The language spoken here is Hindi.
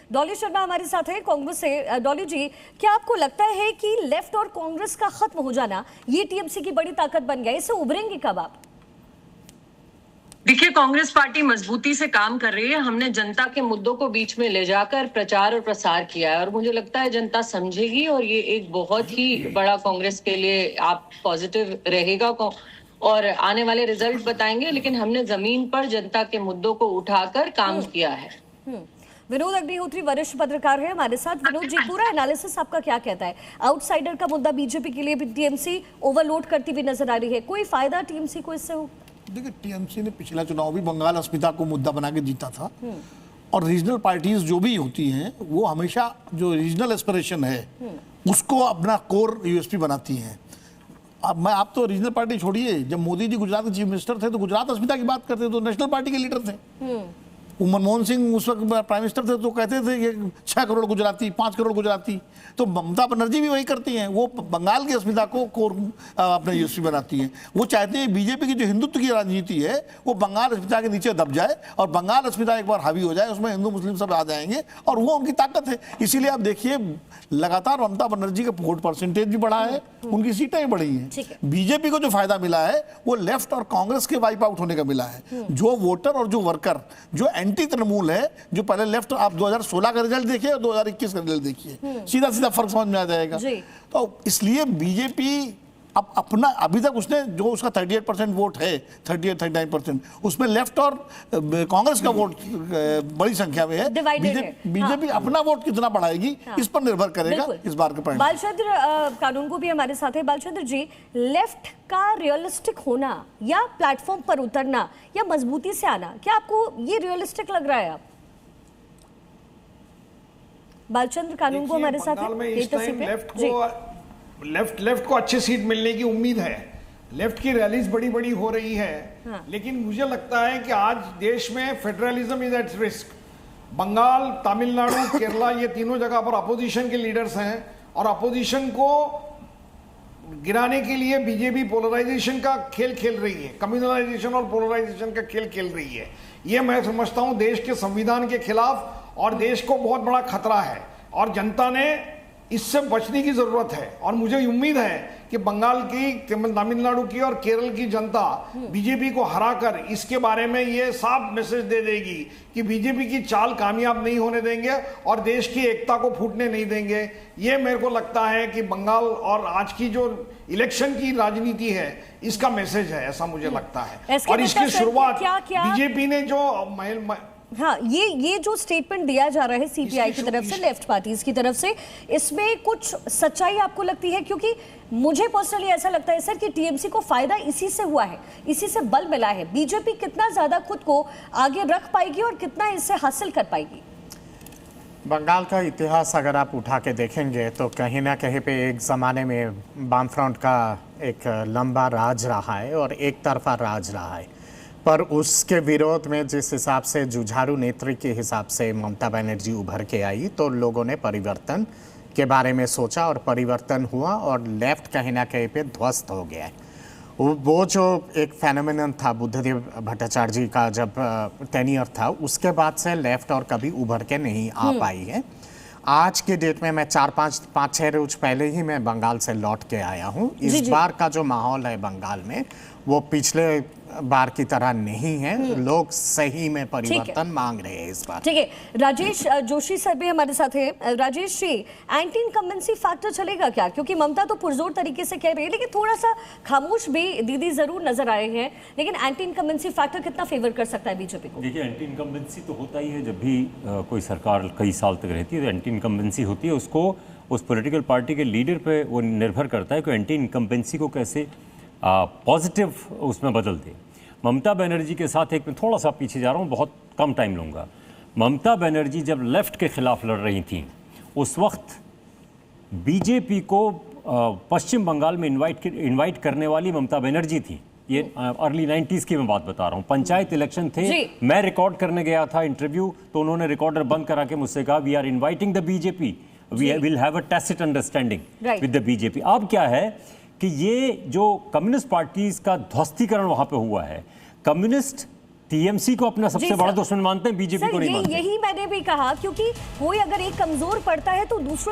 डॉली शर्मा हमारे साथ है कांग्रेस से। डॉली जी, क्या आपको लगता है कि लेफ्ट और कांग्रेस का खत्म हो जाना ये टीएमसी की बड़ी ताकत बन गया? इससे उभरेंगे कब आप? देखिए, कांग्रेस पार्टी मजबूती से काम कर रही है। हमने जनता के मुद्दों को बीच में ले जाकर प्रचार और प्रसार किया है और मुझे लगता है जनता समझेगी और ये एक बहुत ही बड़ा कांग्रेस के लिए आप पॉजिटिव रहेगा और आने वाले रिजल्ट बताएंगे। लेकिन हमने जमीन पर जनता के मुद्दों को उठाकर काम किया है। विनोद अग्निहोत्री वरिष्ठ पत्रकार है हमारे साथ। विनोद जी, पूरा एनालिसिस आपका क्या कहता है? आउटसाइडर का मुद्दा बीजेपी के लिए भी टीएमसी ओवरलोड करती हुई नजर आ रही है, कोई फायदा टीएमसी को इससे हो? देखिए, टीएमसी ने पिछला चुनाव भी बंगाल अस्मिता को मुद्दा बना के जीता था और रीजनल पार्टीज जो भी होती हैं वो हमेशा जो रीजनल एस्पिरेशन है उसको अपना कोर यूएसपी बनाती हैं। अब आप तो रीजनल पार्टी छोड़िए, जब मोदी जी गुजरात के चीफ मिनिस्टर थे तो गुजरात अस्मिता की बात करते थे, तो नेशनल पार्टी के लीडर थे। मनमोहन सिंह उस वक्त प्राइम मिनिस्टर थे तो कहते थे कि 6 करोड़ गुजराती, 5 करोड़ गुजराती। तो ममता बनर्जी भी वही करती हैं, वो बंगाल की अस्मिता को कोर अपने यूएसपी बनाती हैं। वो चाहते हैं बीजेपी की जो हिंदुत्व की राजनीति है वो बंगाल अस्मिता के नीचे दब जाए और बंगाल अस्मिता एक बार हावी हो जाए, उसमें हिंदू मुस्लिम सब आ जाएंगे और वो उनकी ताकत है। इसीलिए आप देखिए लगातार ममता बनर्जी का वोट परसेंटेज भी बढ़ा है, उनकी सीटें भी बढ़ी हैं। बीजेपी को जो फायदा मिला है वो लेफ्ट और कांग्रेस के वाइप आउट होने का मिला है। जो वोटर और जो वर्कर जो एंटी तृणमूल है, जो पहले लेफ्ट, आप 2016 का रिजल्ट देखिए और 2021 का रिजल्ज देखिए, सीधा सीधा फर्क समझ में आ जाएगा। तो इसलिए बीजेपी अब अपना, अभी तक उसने जो उसका 38% वोट है, 38-39%, उसमें लेफ्ट और कांग्रेस का वोट बड़ी संख्या में है। बीजेपी अपना वोट कितना बढ़ाएगी इस पर निर्भर करेगा इस बार के परिणाम। बालचंद्र कानून को भी हमारे साथ है। बालचंद्र जी, लेफ्ट का रियलिस्टिक होना या प्लेटफॉर्म पर उतरना या मजबूती से आना, क्या आपको ये रियलिस्टिक लग रहा है? आप बालचंद्र कानून को हमारे साथ है। लेफ्ट को अच्छी सीट मिलने की उम्मीद है। लेफ्ट की रैलीज बड़ी बड़ी हो रही है। लेकिन मुझे लगता है कि आज देश में federalism is at risk. Bengal, Tamil Nadu, Kerala, ये तीनों जगह पर अपोजिशन के लीडर्स हैं और अपोजिशन को गिराने के लिए बीजेपी पोलराइजेशन का खेल खेल रही है, कम्युनलाइजेशन और पोलराइजेशन का खेल खेल रही है। ये मैं समझता हूं देश के संविधान के खिलाफ और देश को बहुत बड़ा खतरा है और जनता ने इससे बचने की जरूरत है। और मुझे उम्मीद है कि बंगाल की, तमिलनाडु की और केरल की जनता बीजेपी को हराकर इसके बारे में ये साफ मैसेज दे देगी कि बीजेपी की चाल कामयाब नहीं होने देंगे और देश की एकता को फूटने नहीं देंगे। ये मेरे को लगता है कि बंगाल और आज की जो इलेक्शन की राजनीति है इसका मैसेज है, ऐसा मुझे लगता है। और इसकी शुरुआत बीजेपी ने जो हाँ, ये जो स्टेटमेंट दिया जा रहा है सीपीआई की तरफ से, लेफ्ट पार्टीज की तरफ से, इसमें कुछ सच्चाई आपको लगती है? क्योंकि मुझे पर्सनली ऐसा लगता है सर कि टीएमसी को फायदा इसी से हुआ है, इसी से बल मिला है। बीजेपी कितना ज्यादा खुद को आगे रख पाएगी और कितना इससे हासिल कर पाएगी? बंगाल का इतिहास अगर आप उठा के देखेंगे तो कहीं ना कहीं पे एक ज़माने में वामफ्रंट का एक लंबा राज रहा है और एक तरफा राज रहा है। पर उसके विरोध में जिस हिसाब से जुझारू नेत्री के हिसाब से ममता बनर्जी उभर के आई तो लोगों ने परिवर्तन के बारे में सोचा और परिवर्तन हुआ और लेफ्ट कहीं ना कहीं पे ध्वस्त हो गया है। वो जो एक फेनोमेनन था बुद्धदेव भट्टाचार्य जी का जब टेन्योर था, उसके बाद से लेफ्ट और कभी उभर के नहीं आ पाई है। आज के डेट में मैं 4-5-6 रोज पहले ही मैं बंगाल से लौट के आया हूँ। इस बार का जो माहौल है बंगाल में वो पिछले बार की तरह नहीं है। लोग सही में परिवर्तन मांग रहे हैं इस बार। ठीक है, राजेश जोशी सर भी हमारे साथ है। Rajesh ji, anti incumbency factor चलेगा क्या? क्योंकि ममता तो पुरजोर तरीके से कह रही है लेकिन थोड़ा सा खामोश भी दीदी जरूर नजर आए हैं, लेकिन एंटी इनकम्बेंसी फैक्टर कितना फेवर कर सकता है बीजेपी को? देखिए, एंटी इनकम्बेंसी तो होता ही है। जब भी कोई सरकार कई साल तक रहती है तो एंटी इनकम्बेंसी होती है। उसको उस पॉलिटिकल पार्टी के लीडर पे वो निर्भर करता है कि एंटी इनकम्बेंसी को कैसे पॉजिटिव उसमें बदल दे। ममता बनर्जी के साथ एक मैं थोड़ा सा पीछे जा रहा हूँ, बहुत कम टाइम लूँगा। ममता बनर्जी जब लेफ्ट के खिलाफ लड़ रही थी उस वक्त बीजेपी को पश्चिम बंगाल में इनवाइट करने वाली ममता बनर्जी थी। ये अर्ली 90s की मैं बात बता रहा हूँ। पंचायत इलेक्शन थे, मैं रिकॉर्ड करने गया था इंटरव्यू, तो उन्होंने रिकॉर्डर बंद करा के मुझसे कहा we are inviting the BJP, we will have a tacit understanding with the BJP. अब क्या है कि ये जो कम्युनिस्ट पार्टीज का ध्वस्तीकरण वहां पे हुआ है, कम्युनिस्ट टीएमसी को अपना सबसे जी बड़ा सर। दुश्मन मानते हैं, बीजेपी सर को नहीं मानते। यही मैंने भी कहा, क्योंकि कोई अगर एक कमजोर पड़ता है तो दूसरों